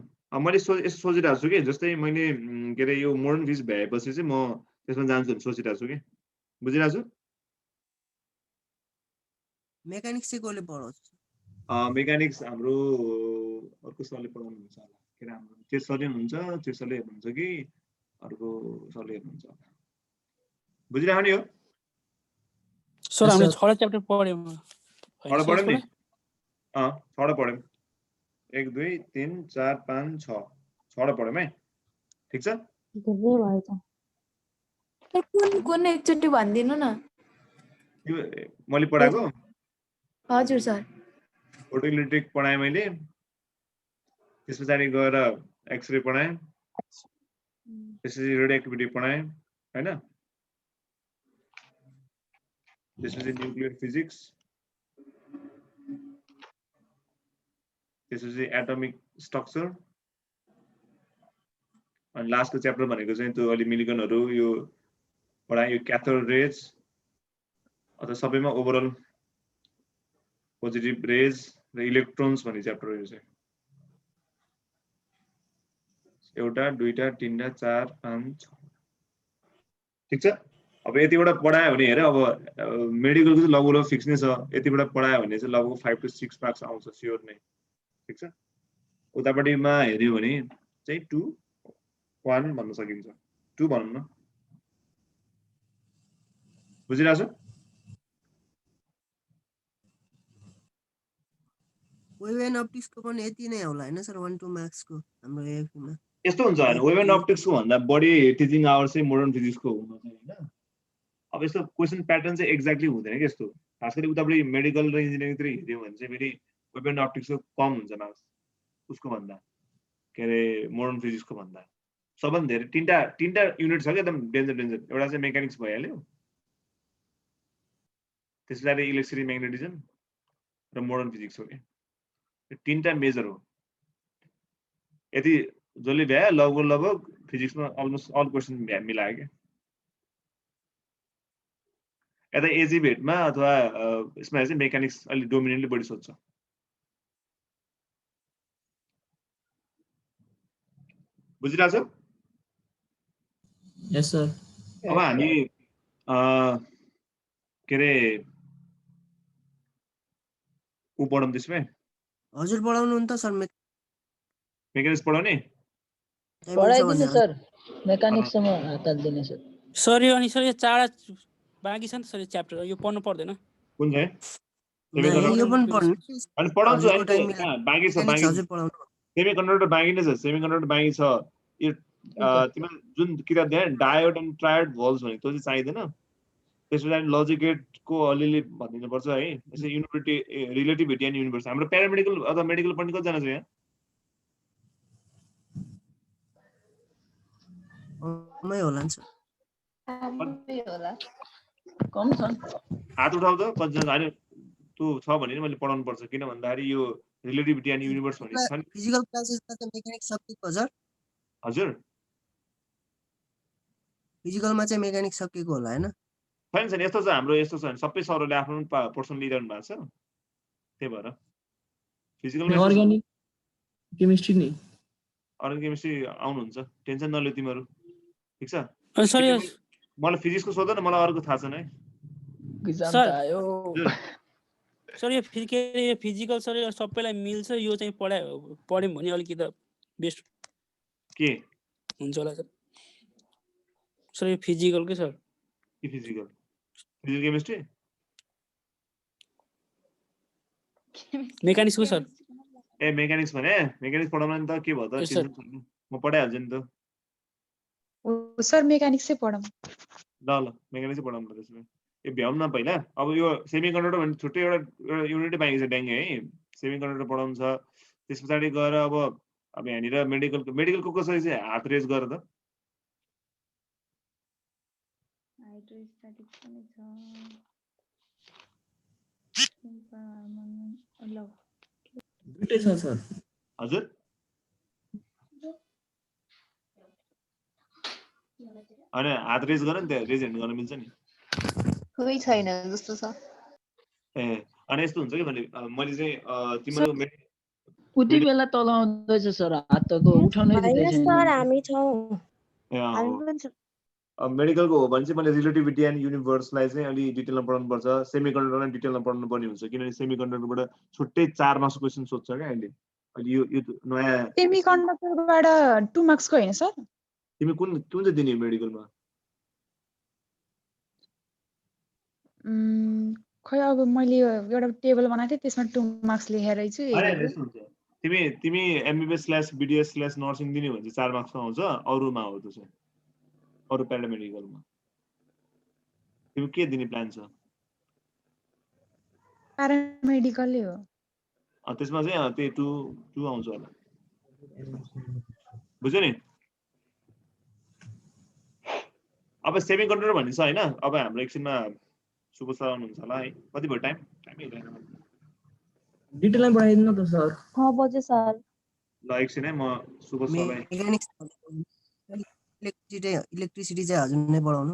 मैले यसो सोचिरहेको छु कि जस्तै मैले के रे यो मोडर्न फिजिक्स भएपछि चाहिँ म त्यसमा जान्छु भनेर सोचिरहेको छु कि बुझिरहेको छु मेकानिक्स चाहिँ कसले पढाउँछ मेकानिक्स हाम्रो अर्को सरले पढाउनु हुन्छ होला के रे हाम्रो त्यो सरले हुनुहुन्छ त्यो सरले हेर्नुहुन्छ कि अर्को सरले हेर्नुहुन्छ होला बुझिरहेको नि हो सर हामीले 6 च्याप्टर पढ्यौं छडा पढ्यौं नि छडा पढ्यौं 1 2 3 4 5 6 छडा पढ्यौं है ठीक छ धेरै भयो त कुन एकचोटि भनिदिनु न यो मैले पढाएको हजुर सर फोटो इलेक्ट्रिक पढाएँ मैले त्यसपछि गएर एक्सरे पढाएँ त्यसपछि रेडियोएक्टिभिटी पढाएँ हैन त्यसपछि न्यूक्लियर फिजिक्स त्यसपछि एटमिक स्ट्रक्चर अनि लास्टको च्याप्टर भनेको चाहिँ त्यो अलि मिलिकनहरु यो पढाए यो क्याथोड रेज अथवा सबैमा ओभरअल पोजिटिभ रेज र इलेक्ट्रोन्स भन्ने च्याप्टर हो यो चाहिँ एउटा दुईटा तीनटा चार पाँच छ ठीक छ अब यतिबाट पढायो भने हेर अब मेडिकलको चाहिँ लगभग फिक्स नै छ यतिबाट पढायो भने चाहिँ लगभग 5 to 6 मार्क्स आउँछ स्योर नै ठीक छ उतापटिमा हेर्यो भने चाहिँ 2 1 भन्न सकिन्छ 2 भनौं न बुझिरहेछ वेभ एन्ड अप्टिक्सको पनि यति नै होला हैन सर 1 2 मार्क्सको हाम्रो एएफमा यस्तो हुन्छ हैन वेभ एन्ड अप्टिक्सको भन्दा बढी टिचिङ आवर्स चाहिँ मोडर्न फिजिक्सको हुन चाहिँ हैन अब यस्तो क्वेशन प्याटर्न चाहिँ एक्ज्याक्टली हुँदैन के यस्तो खास गरी उतापटि मेडिकल र इन्जिनियरिङतिर हेर्यो भने चाहिँ फेरि वेभ एन्ड अप्टिक्सको कम हुन्छ मार्क्स उसको भन्दा के रे मोडर्न फिजिक्सको भन्दा सबभन्दा धेरै तीनटा युनिट छ के एकदम डेन्जर एउटा चाहिँ मेकानिक्स भइहाल्यो त्यसपछि इलेक्ट्रिसिटी म्याग्नेटिजम र मोडर्न फिजिक्स हो के तीनटा मेजर हो यदि जसले भ्या लगभग फिजिक्समा अलमोस्ट अल क्वेसन मिलायो के यता एजी भेटमा अथवा यसमा चाहिँ मेकानिक्स अलि डोमिनेन्टली बढी सोध्छ बुझिरहेछ यस सर अब हामी के रे उ पढौँ त्यसमै हजुर पढाउनु नि त सर मेकानिक्स पढाउने पढाइदिनु सर मेकानिक्ससँग हात हाल्दिने सर सर यो अनि सर यो चारवटा बाँकी छ नि त सर यो च्याप्टर यो पढ्नु पर्दैन कुन चाहिँ नहीं यो पनि पढ्नु अनि पढाउँछु हजुरको अहिले टाइम कहाँ बाँकी छ मेकानिक्स बाँकी हजुर पढाउनु सेमी कन्डक्टर बाँकी नै छ सेमी कन्डक्टर बाँकी छ यो तिमीले जुन किताब दिए डायोड एन्ड ट्रायोड भल्भ्स भनेको त्यो चाहिँ चाहिँदैन त्यस पछाडि लजिक गेटको अलिअलि भनिदिनु पर्छ है यसै युनिभर्सिटी रिलेटिभिटी एन्ड युनिभर्स हाम्रो प्यारामेडिकल अथवा मेडिकल पढ्ने कतिजना छ यहाँ मै होला नि सर आमै होला कम छ हात उठाउ त कतिजना होइन त्यो छ भने मैले पढाउनु पर्छ किन भन्दाखेरि यो रिलेटिभिटी एन्ड युनिभर्स भन्ने छ नि फिजिकल क्लासेसमा चाहिँ मेकानिक्स सकिएको हजुर हजुर फिजिकलमा चाहिँ मेकानिक्स सकिएको होला हैन छैन छैन यस्तो छ हाम्रो यस्तो छ भने सबै सरहरूले आफ्नो पर्सन लिइरहनु भएको छ त्यही भएर फिजिकलमा अर्ग्यानिक केमिस्ट्री नि अर्ग्यानिक केमिस्ट्री आउनुहुन्छ टेन्सन नलियो तिमीहरू ठिक छ अनि सर यो मलाई फिजिक्सको सोध न मलाई अरूको थाहा छैन है किसान सर। आयो सर यो फिजिकल सर यो सबैलाई मिल्छ यो चाहिँ पढ्यौँ भने अलिकति बेस्ट के हुन्छ होला सर सर यो फिजिकलकै सर के फिजिकल फिजिकल केमिस्ट्री मेकानिक्सको सर ए मेकानिक्स भने मेकानिक्स पढाउन नि त के भयो त Yes, sir. टेन्सन छैन म पढाइहाल्छु नि त हो सर मेकानिक्सै पढौँ ल ल मेकानिक्सै पढाउनु ल त्यसमा यो भ्याउँ न पहिला अब यो सेमी कन्डक्टर भने छुट्टै एउटा युनिटै बाँकी छ ड्याङ्गे है सेमी कन्डक्टर पढाउनु छ त्यस पछाडि गएर अब यहाँनिर मेडिकलको कसरी चाहिँ हात रेज गर त हाइड्रोस्ट्याटिक पनि छ ल दुइटै छ सर हजुर अनि हात रेज गर नि त्यहाँ रेज ह्यान्ड गर्न मिल्छ नि कोही छैन जस्तो छ ए अनि यस्तो हुन्छ कि मैले चाहिँ तिम्रो उति बेला तल आउँदैछ सर हातको उठाउनै दिँदैछ सर हामी छौँ मेडिकलको हो भने चाहिँ मैले रिलेटिभिटी एन्ड युनिभर्सलाई चाहिँ अलि डिटेलमा पढाउनु पर्छ सेमी कन्डक्टरलाई डिटेलमा पढाउनु पर्ने हुन्छ किनभने सेमी कन्डक्टरबाट छुट्टै 4 मार्क्सको क्वेसन सोध्छ क्या अहिले अहिले यो नयाँ सेमी कन्डक्टरबाट 2 मार्क्सको होइन सर तिमी कुन चाहिँ दिने मेडिकलमा खै अब मैले एउटा टेबल बनाएको थिएँ त्यसमा 2 मार्क्स लेखेर छु तिमी एमबीबीएस/बीडीएस/नर्सिङ दिने भने चाहिँ 4 मार्क्समा आउँछ अरूमा हो त्यो चाहिँ अरू प्यारामेडिकलमा तिमी के दिने प्लान छ प्यारामेडिकलै हो त्यसमा चाहिँ त्यही 2 आउँछ होला बुझ्यो नि अब सेमी कन्डक्टर भन्ने छ हैन अब हाम्रो एकछिनमा सुबह सर आउनुहुन्छ होला है कति भयो टाइम डिटेलमा पढाइदिनु त सर 6 बजे सर ल एकछिन है म सुबह सरलाई मेकानिक्स इलेक्ट्रिसिटी चाहिँ हजुर नै पढाउनु